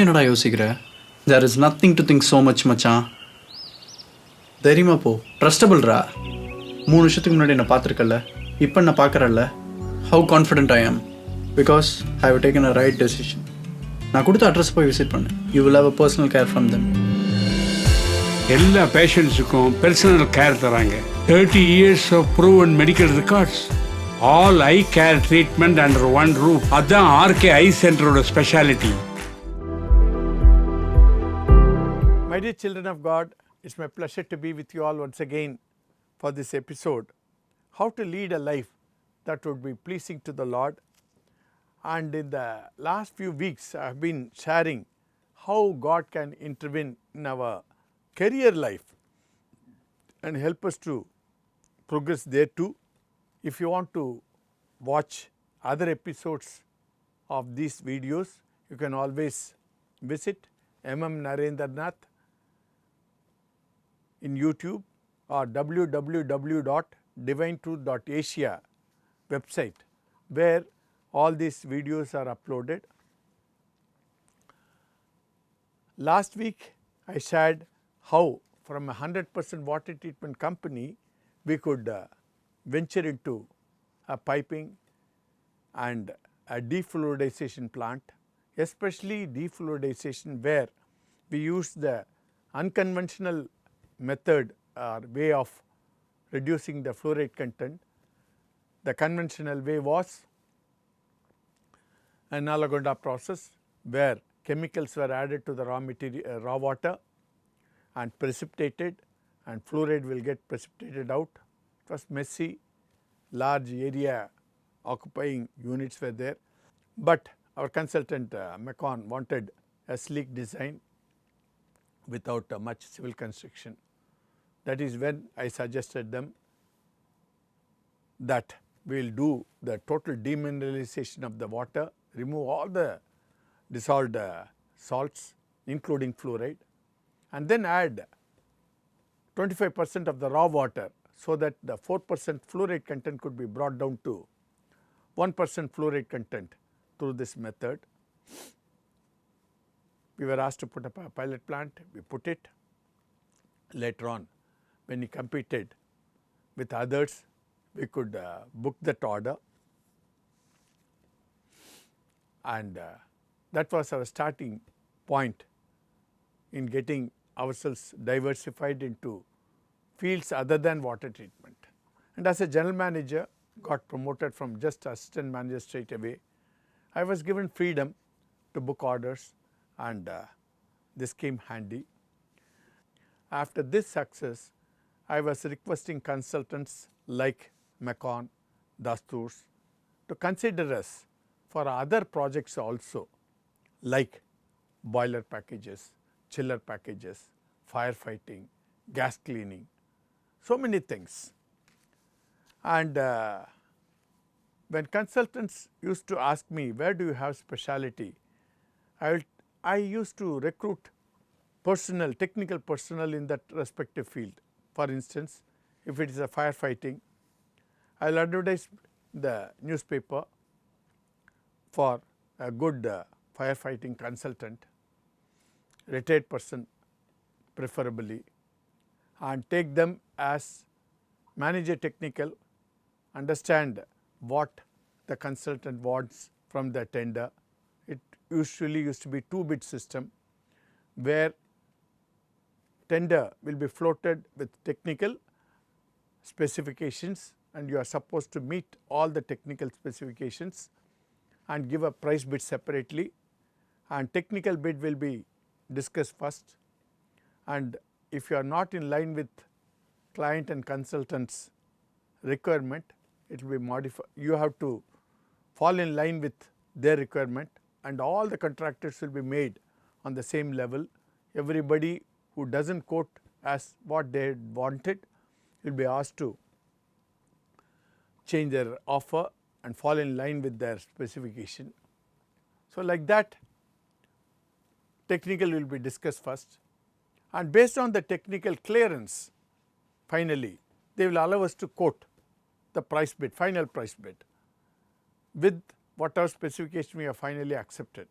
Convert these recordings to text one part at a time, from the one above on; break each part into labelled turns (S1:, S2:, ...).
S1: என்னடா யோசிக்கிற? There is nothing to think so much மச்சான். தைரியமா போ. ட்ரஸ்டபிள்ரா. 3 வருஷத்துக்கு முன்னாடி என்ன பார்த்துருக்கல, இப்போ நான் பார்க்குறல்ல. How confident I am because I have taken a right decision. நான் கொடுத்த அட்ரஸ் போய் விசிட் பண்ணு. You will have a personal care from them.
S2: எல்லா பேஷண்ட்ஸுக்கும் பர்சனல் கேர் தராங்க. 30 years of proven medical records. All eye care treatment under one roof. அதான் RK I சென்டரோட speciality.
S3: My dear children of God, it's my pleasure to be with you all once again for this episode. How to lead a life that would be pleasing to the Lord. And in the last few weeks, I have been sharing how God can intervene in our career life and help us to progress there too. If you want to watch other episodes of these videos, you can always visit Narendranath in YouTube or www.divinetruth.asia website, where all these videos are uploaded. Last week I shared how from a 100% water treatment company we could venture into a piping and a defluoridization plant, especially defluoridization where we use the unconventional method or way of reducing the fluoride content. The conventional way was an Alagonda process where chemicals were added to the raw water and precipitated, and fluoride will get precipitated out. It was messy, large area occupying units were there, but our consultant Macon wanted a sleek design without much civil construction. That is when I suggested them that we will do the total demineralization of the water, remove all the dissolved salts including fluoride, and then add 25% of the raw water so that the 4% fluoride content could be brought down to 1% fluoride content through this method. We were asked to put up a pilot plant, we put it. Later on, when we competed with others, we could book that order, and that was our starting point in getting ourselves diversified into fields other than water treatment. And as a general manager, got promoted from just assistant manager straight away. I was given freedom to book orders, and this came handy. After this success, I was requesting consultants like Macon, Dasturs to consider us for other projects also, like boiler packages, chiller packages, firefighting, gas cleaning, so many things. And when consultants used to ask me, where do you have speciality, I used to recruit personnel, technical personnel in that respective field. For instance, if it is a firefighting, I will advertise the newspaper for a good firefighting consultant, retired person preferably, and take them as manager technical, understand what the consultant wants from the tender. It usually used to be 2-bid system where tender will be floated with technical specifications, and you are supposed to meet all the technical specifications and give a price bid separately, and technical bid will be discussed first, and if you are not in line with client and consultants requirement, it will be modified. You have to fall in line with their requirement, and all the contractors will be made on the same level. Everybody who does not quote as what they wanted will be asked to change their offer and fall in line with their specification. So, like that, technical will be discussed first, and based on the technical clearance, finally they will allow us to quote the price bid, final price bid with whatever specification we have finally accepted.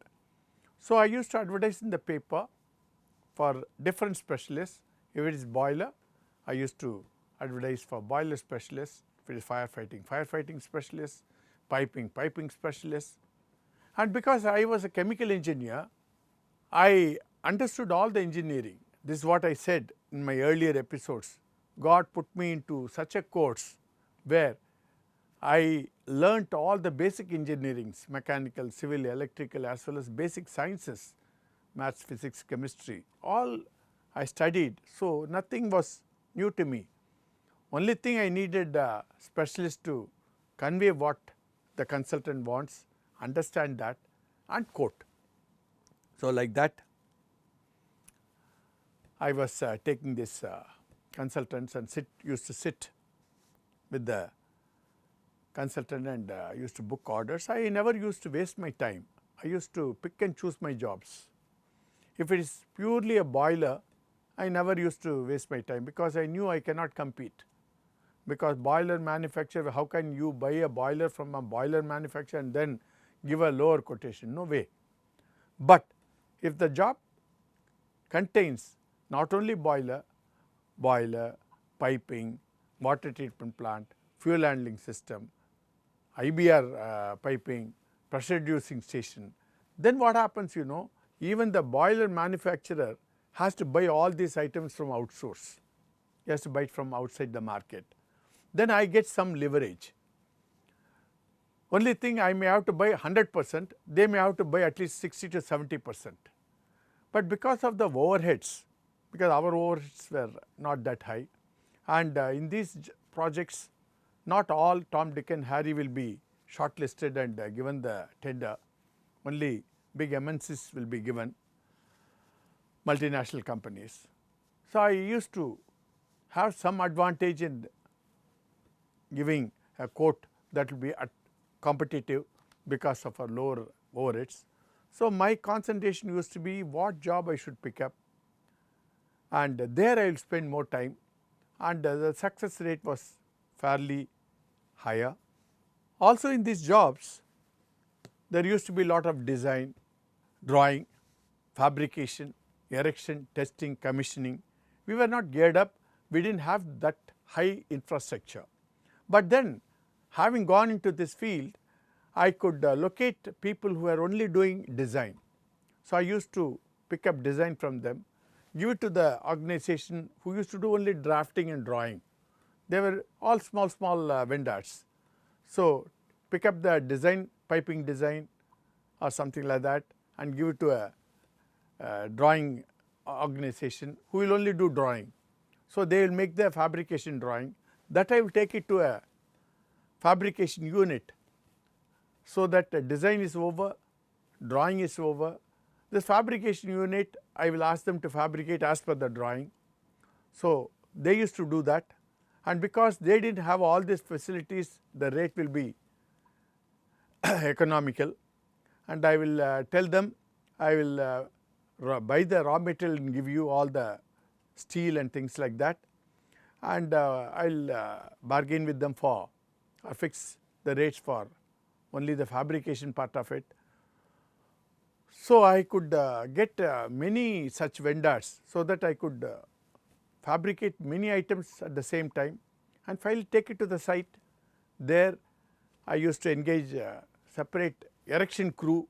S3: So, I used to advertise in the paper for different specialists. If it is boiler, I used to advertise for boiler specialists. If it is firefighting, firefighting specialists, piping, piping specialists. And because I was a chemical engineer, I understood all the engineering. This is what I said in my earlier episodes. God put me into such a course where I learnt all the basic engineerings, mechanical, civil, electrical, as well as basic sciences, maths, physics, chemistry, all I studied. So, nothing was new to me. Only thing I needed a specialist to convey what the consultant wants, understand that and quote. So, like that I was taking this consultants and used to sit with the consultant and used to book orders. I never used to waste my time. I used to pick and choose my jobs. If it is purely a boiler, I never used to waste my time because I knew I cannot compete. Because boiler manufacturer, how can you buy a boiler from a boiler manufacturer and then give a lower quotation? No way. But if the job contains not only boiler, piping, water treatment plant, fuel handling system, IBR piping, pressure reducing station, then what happens, you know, even the boiler manufacturer has to buy all these items from outsource. He has to buy it from outside the market. Then I get some leverage. Only thing, I may have to buy 100%, they may have to buy at least 60 to 70%. But because of the overheads, because our overheads were not that high, and in these projects not all Tom, Dick and Harry will be shortlisted and given the tender, only big MNCs will be given, multinational companies. So, I used to have some advantage in giving a quote that will be competitive because of our lower overheads. So, my concentration used to be what job I should pick up, and there I will spend more time, and the success rate was fairly higher. Also in these jobs, there used to be a lot of design, drawing, fabrication, erection, testing, commissioning. We were not geared up, we did not have that high infrastructure. But then having gone into this field, I could locate people who are only doing design. So, I used to pick up design from them, give it to the organization who used to do only drafting and drawing. They were all small vendors. So, pick up the design, piping design or something like that, and give it to a drawing organization who will only do drawing. So, they will make the fabrication drawing, that I will take it to a fabrication unit, so that the design is over, drawing is over. This fabrication unit, I will ask them to fabricate as per the drawing. So, they used to do that, and because they did not have all these facilities, the rate will be economical, and I will tell them I will buy the raw material and give you all the steel and things like that, and I will bargain with them for fix the rates for only the fabrication part of it. So, I could get many such vendors, so that I could fabricate many items at the same time, and finally take it to the site. There I used to engage separate erection crew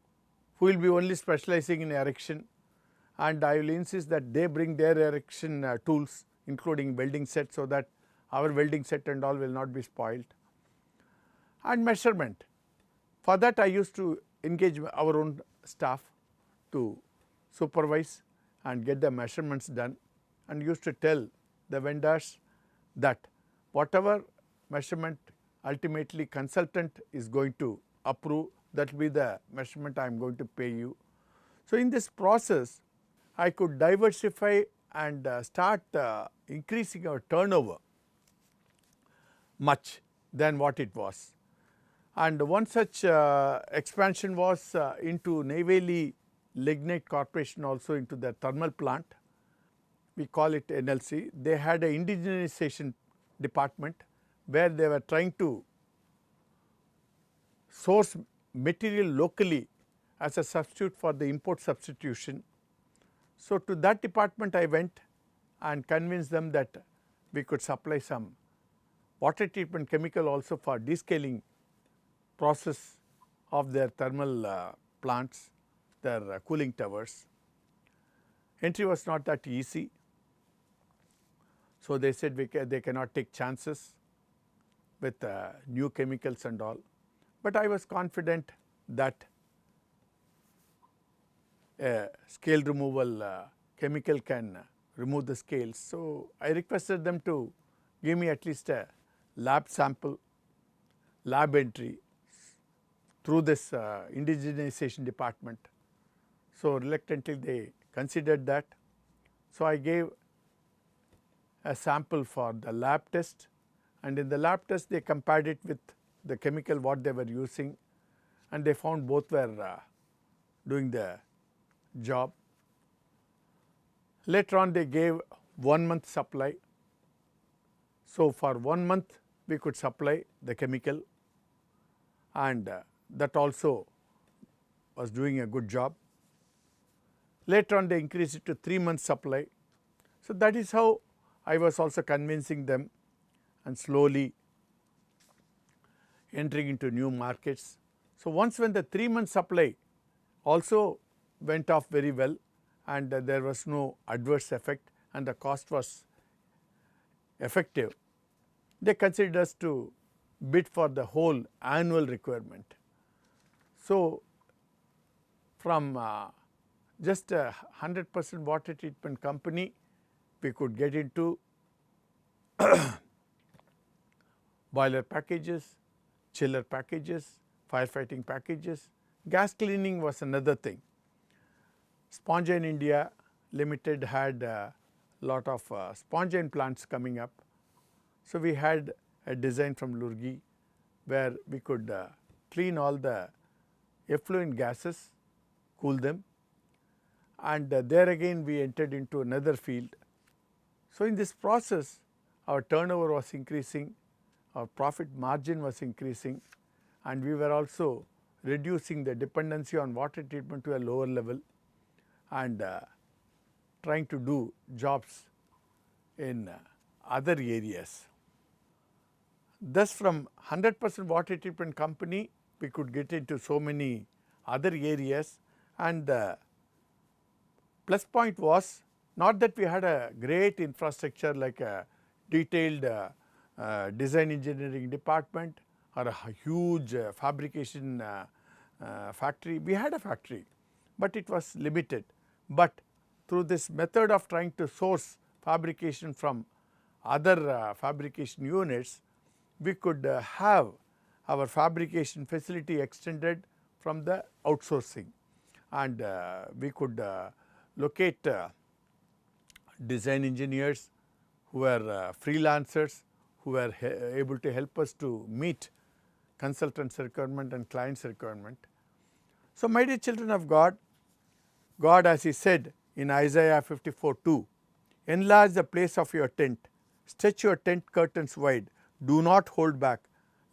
S3: who will be only specializing in erection, and I will insist that they bring their erection tools, including welding set, so that our welding set and all will not be spoiled. And measurement, for that I used to engage our own staff to supervise and get the measurements done, and used to tell the vendors that whatever measurement ultimately consultant is going to approve, that will be the measurement I am going to pay you. So, in this process I could diversify and start increasing our turnover much than what it was. And one such expansion was into Neyveli Lignite Corporation, also into the thermal plant. We call it NLC. They had an indigenization department where they were trying to source material locally as a substitute for the import substitution. So to that department I went and convinced them that we could supply some water treatment chemical also for descaling process of their thermal plants, their cooling towers. Entry was not that easy. So they said they cannot take chances with new chemicals and all. But I was confident that a scale removal chemical can remove the scales. So I requested them to give me at least a lab sample, lab entry through this indigenization department. So reluctantly they considered that. So I gave a sample for the lab test, and in the lab test they compared it with the chemical what they were using, and they found both were doing the job. Later on they gave 1 month supply. So for 1 month we could supply the chemical, and that also was doing a good job. Later on they increased it to 3 months supply. So that is how I was also convincing them and slowly entering into new markets. So once when the 3 month supply also went off very well, and there was no adverse effect and the cost was effective, they considered us to bid for the whole annual requirement. So from just a 100% water treatment company, we could get into boiler packages, chiller packages, firefighting packages. Gas cleaning was another thing. Spongine India Limited had a lot of spongine plants coming up. So we had a design from Lurgi where we could clean all the effluent gases, cool them, and there again we entered into another field. So in this process our turnover was increasing, our profit margin was increasing, and we were also reducing the dependency on water treatment to a lower level and trying to do jobs in other areas. Thus from 100% water treatment company we could get into so many other areas, and the plus point was not that we had a great infrastructure like a detailed design engineering department or a huge fabrication factory. We had a factory, but it was limited. But through this method of trying to source fabrication from other fabrication units, we could have our fabrication facility extended from the outsourcing, and we could locate design engineers who were freelancers, who were able to help us to meet consultants' requirement and clients' requirement. So my dear children of God, God, as He said in Isaiah 54:2, enlarge the place of your tent, stretch your tent curtains wide, do not hold back,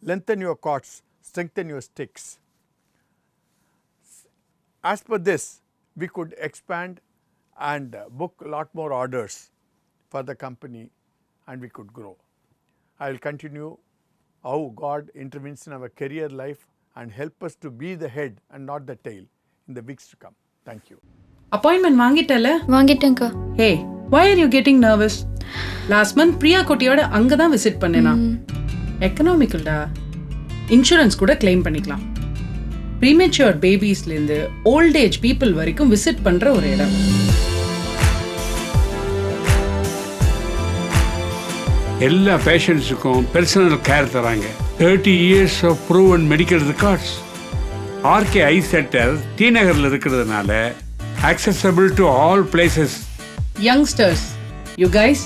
S3: lengthen your cords, strengthen your sticks. As per this, we could expand and book a lot more orders for the company, and we could grow. I will continue how God intervenes in our career life and help us to be the head and not the tail in the weeks to come. Thank you.
S4: Appointment வாங்கிட்டல?
S5: வாங்கிட்டேன்க்கா.
S4: Hey, why are you getting nervous? Last month Priya குட்டியோட அங்க தான் visit பண்ணேனா. எக்கனாமிக்கல்டா. Insurance கூட claim பண்ணிக்கலாம். Premature babiesல இருந்து old age people வரைக்கும் visit பண்ற ஒரு இடம்.
S2: எல்லா பேஷண்ட்ஸுக்கும் பர்சனல் கேர் தராங்க. 30 years of proven medical records. RK Eye Center T நகர்ல இருக்கிறதுனால accessible to all places.
S4: Youngsters, you guys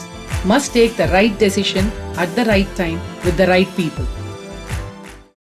S4: must take the right decision at the right time with the right people.